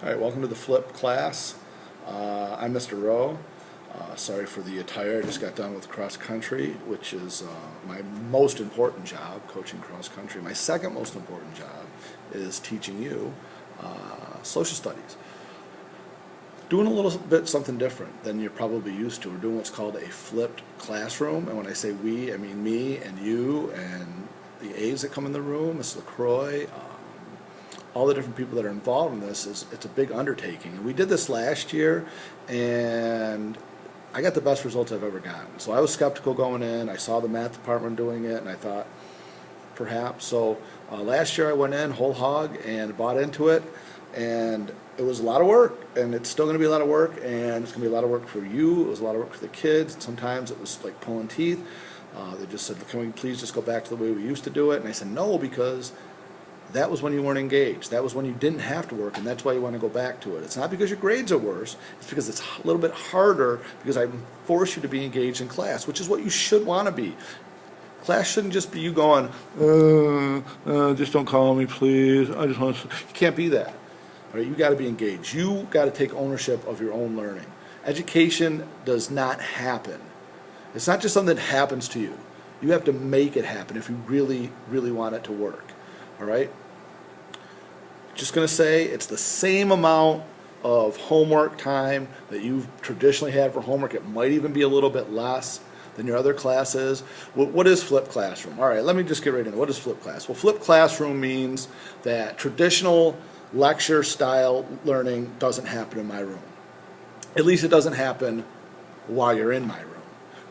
All right, welcome to the Flip class. I'm Mr. Rowe. Sorry for the attire. I just got done with cross country, which is my most important job, coaching cross country. My second most important job is teaching you social studies. Doing a little bit something different than you're probably used to. We're doing what's called a flipped classroom, and when I say we, I mean me and you and the aides that come in the room, Ms. LaCroix, all the different people that are involved in this. It's a big undertaking. And we did this last year, and I got the best results I've ever gotten. So I was skeptical going in. I saw the math department doing it, and I thought, perhaps. So last year I went in whole hog and bought into it, and it was a lot of work, and it's still going to be a lot of work, and it's going to be a lot of work for you. It was a lot of work for the kids. Sometimes it was like pulling teeth. They just said, can we please just go back to the way we used to do it? And I said, no, because that was when you weren't engaged. That was when you didn't have to work, and that's why you want to go back to it. It's not because your grades are worse. It's because it's a little bit harder because I force you to be engaged in class, which is what you should want to be. Class shouldn't just be you going, just don't call me, please. I just want to. You can't be that. All right, you got to be engaged. You got to take ownership of your own learning. Education does not happen. It's not just something that happens to you. You have to make it happen if you really, really want it to work. All right? Just going to say it's the same amount of homework time that you've traditionally had for homework. It might even be a little bit less than your other classes. What is flipped classroom? All right, let me just get right into it. What is flipped class? Well, flipped classroom means that traditional lecture style learning doesn't happen in my room. At least it doesn't happen while you're in my room.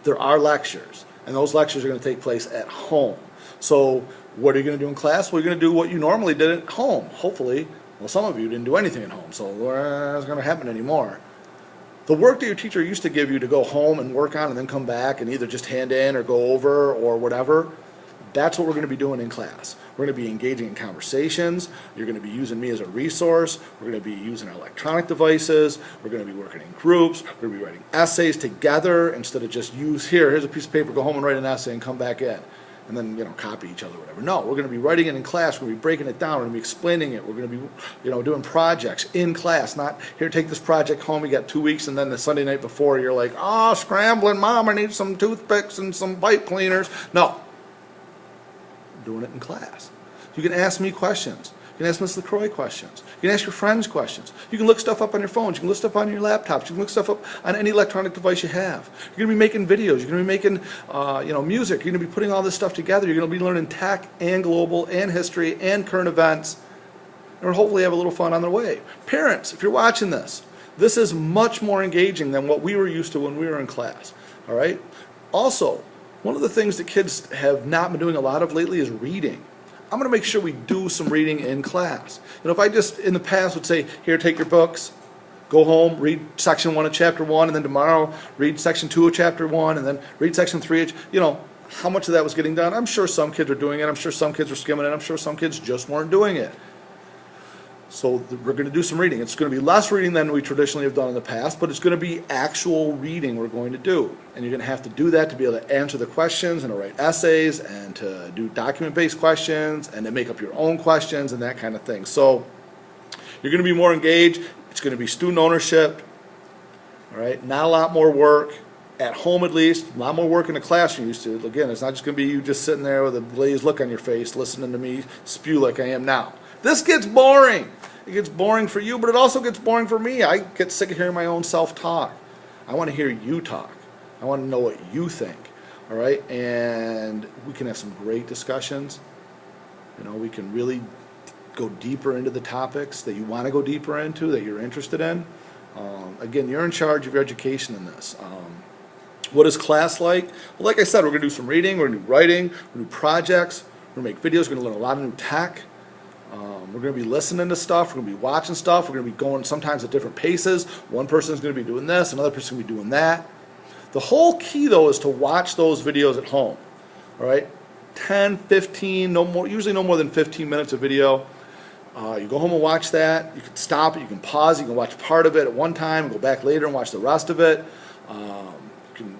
There are lectures, and those lectures are going to take place at home. So what are you going to do in class? Well, you're going to do what you normally did at home, hopefully. Well, some of you didn't do anything at home, so it's going to happen anymore. The work that your teacher used to give you to go home and work on and then come back and either just hand in or go over or whatever, that's what we're going to be doing in class. We're going to be engaging in conversations. You're going to be using me as a resource. We're going to be using our electronic devices. We're going to be working in groups. We're going to be writing essays together instead of just here's a piece of paper, go home and write an essay and come back in. And then, copy each other, whatever. No, we're going to be writing it in class. We're going to be breaking it down. We're going to be explaining it. We're going to be, doing projects in class. Not, here, take this project home. You got 2 weeks, and then the Sunday night before, you're like, scrambling, Mom, I need some toothpicks and some pipe cleaners. No. I'm doing it in class. You can ask me questions. You can ask Ms. LaCroix questions. You can ask your friends questions. You can look stuff up on your phones. You can look stuff on your laptops. You can look stuff up on any electronic device you have. You're going to be making videos. You're going to be making, music. You're going to be putting all this stuff together. You're going to be learning tech and global and history and current events. And we'll hopefully have a little fun on the way. Parents, if you're watching this is much more engaging than what we were used to when we were in class. All right? Also, one of the things that kids have not been doing a lot of lately is reading. I'm going to make sure we do some reading in class. If I just in the past would say, here, take your books, go home, read section 1 of chapter 1, and then tomorrow read section 2 of chapter 1, and then read section 3, how much of that was getting done? I'm sure some kids are doing it. I'm sure some kids are skimming it. I'm sure some kids just weren't doing it. So we're going to do some reading. It's going to be less reading than we traditionally have done in the past, but it's going to be actual reading we're going to do. And you're going to have to do that to be able to answer the questions and to write essays and to do document-based questions and to make up your own questions and that kind of thing. So you're going to be more engaged. It's going to be student ownership. All right, not a lot more work. At home, at least, a lot more work in the classroom used to. Again, it's not just going to be you just sitting there with a glazed look on your face listening to me spew like I am now. This gets boring. It gets boring for you, but it also gets boring for me. I get sick of hearing my own self-talk. I want to hear you talk. I want to know what you think. All right? And we can have some great discussions. We can really go deeper into the topics that you want to go deeper into, that you're interested in. Again, you're in charge of your education in this. What is class like? Well, like I said, we're going to do some reading, we're going to do writing, we're going to do projects, we're going to make videos, we're going to learn a lot of new tech. We're going to be listening to stuff, we're going to be watching stuff, we're going to be going sometimes at different paces. One person is going to be doing this, another person is going to be doing that. The whole key, though, is to watch those videos at home. All right? 10, 15, no more, usually no more than 15 minutes of video. You go home and watch that. You can stop it, you can pause, you can watch part of it at one time, go back later and watch the rest of it.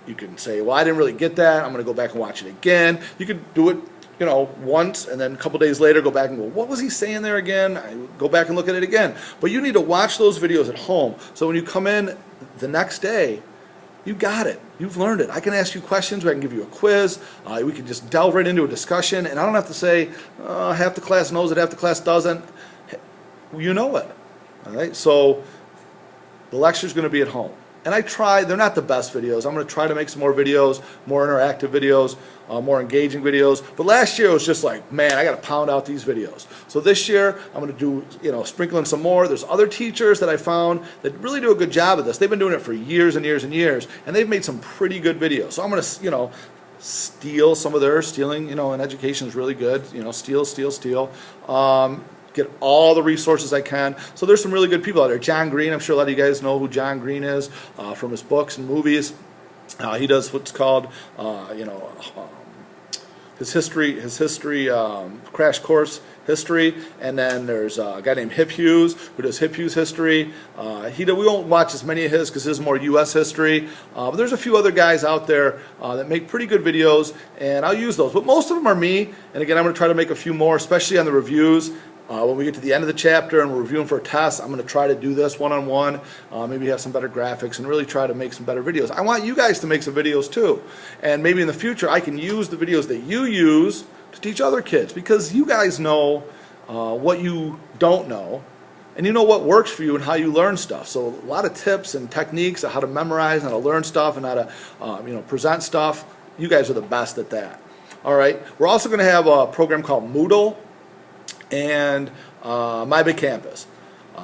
You can say, well, I didn't really get that, I'm going to go back and watch it again. You can do it once, and then a couple days later go back and go, what was he saying there again? I go back and look at it again. But you need to watch those videos at home, so when you come in the next day, you got it. You've learned it. I can ask you questions. I can give you a quiz. We can just delve right into a discussion, and I don't have to say half the class knows it, half the class doesn't. You know it. All right. So the lecture's going to be at home, and they're not the best videos. I'm going to try to make some more videos, more interactive videos, more engaging videos. But last year it was just like, man, I got to pound out these videos. So this year I'm going to do, sprinkle in some more. There's other teachers that I found that really do a good job of this. They've been doing it for years and years and years, and they've made some pretty good videos. So I'm going to, steal some of theirs. Stealing, in education is really good. Steal. Get all the resources I can. So there's some really good people out there. John Green, I'm sure a lot of you guys know who John Green is from his books and movies. He does what's called, his history crash course history, and then there's a guy named Hip Hughes who does Hip Hughes history. We won't watch as many of his because his is more U.S. history, but there's a few other guys out there that make pretty good videos, and I'll use those. But most of them are me, and again, I'm going to try to make a few more, especially on the reviews. When we get to the end of the chapter and we're reviewing for a test, I'm going to try to do this one-on-one, maybe have some better graphics, and really try to make some better videos. I want you guys to make some videos too, and maybe in the future I can use the videos that you use to teach other kids, because you guys know what you don't know, and you know what works for you and how you learn stuff. So a lot of tips and techniques of how to memorize, how to learn stuff, and how to present stuff. You guys are the best at that. All right. We're also going to have a program called Moodle and My Big Campus.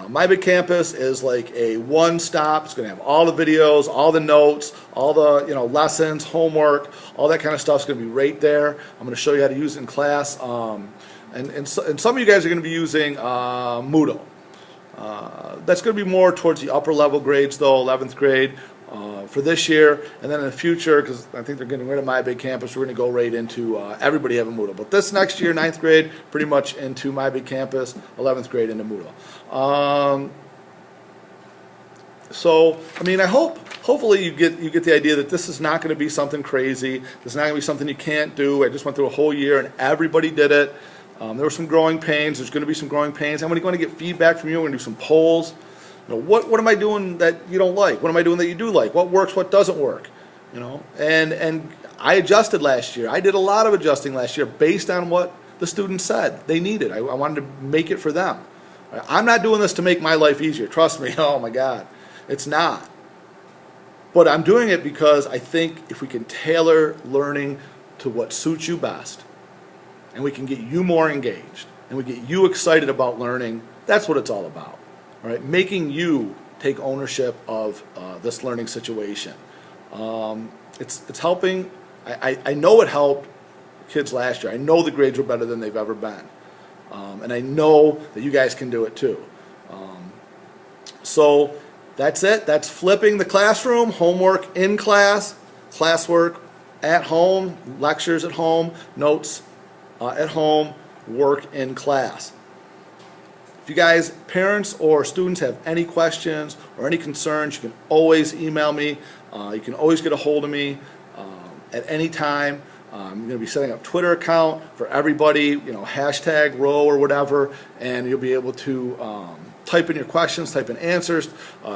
My Big Campus is like a one-stop. It's going to have all the videos, all the notes, all the lessons, homework, all that kind of stuff is going to be right there. I'm going to show you how to use it in class. And some of you guys are going to be using Moodle. That's going to be more towards the upper level grades, though, 11th grade. For this year, and then in the future, because I think they're getting rid of My Big Campus, we're going to go right into everybody having Moodle. But this next year, 9th grade, pretty much into My Big Campus, 11th grade into Moodle. So, I hopefully you get the idea that this is not going to be something crazy. This is not going to be something you can't do. I just went through a whole year, and everybody did it. There were some growing pains. There's going to be some growing pains. I'm going to get feedback from you. We're going to do some polls. What am I doing that you don't like? What am I doing that you do like? What works? What doesn't work? And I adjusted last year. I did a lot of adjusting last year based on what the students said they needed. I wanted to make it for them. I'm not doing this to make my life easier. Trust me. Oh my God, it's not. But I'm doing it because I think if we can tailor learning to what suits you best, and we can get you more engaged, and we get you excited about learning, that's what it's all about. All right, making you take ownership of this learning situation. It's helping. I know it helped kids last year. I know the grades were better than they've ever been. And I know that you guys can do it too. So that's it. That's flipping the classroom, homework in class, classwork at home, lectures at home, notes at home, work in class. If you guys, parents or students, have any questions or any concerns, you can always email me. You can always get a hold of me at any time. I'm going to be setting up a Twitter account for everybody, hashtag Roe or whatever, and you'll be able to type in your questions, type in answers,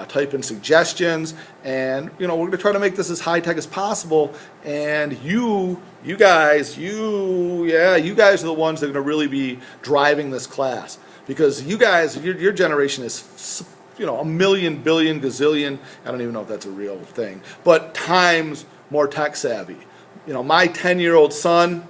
type in suggestions, and we're going to try to make this as high tech as possible. And you guys are the ones that are going to really be driving this class, because you guys, your generation is a million, billion, gazillion, I don't even know if that's a real thing, but times more tech savvy. My 10-year-old son,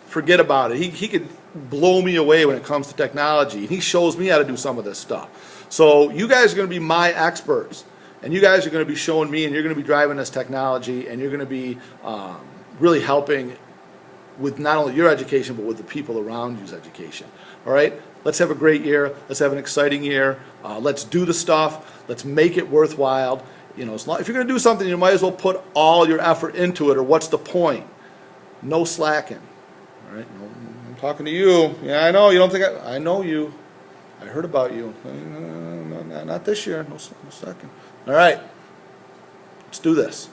forget about it. He could blow me away when it comes to technology. He shows me how to do some of this stuff. So you guys are going to be my experts, and you guys are going to be showing me, and you're going to be driving this technology, and you're going to be really helping with not only your education, but with the people around you's education. All right? Let's have a great year. Let's have an exciting year. Let's do the stuff. Let's make it worthwhile. If you're going to do something, you might as well put all your effort into it, or what's the point? No slacking. All right? I'm talking to you. Yeah, I know. You don't think I know you. I heard about you. Not this year. No slacking. All right. Let's do this.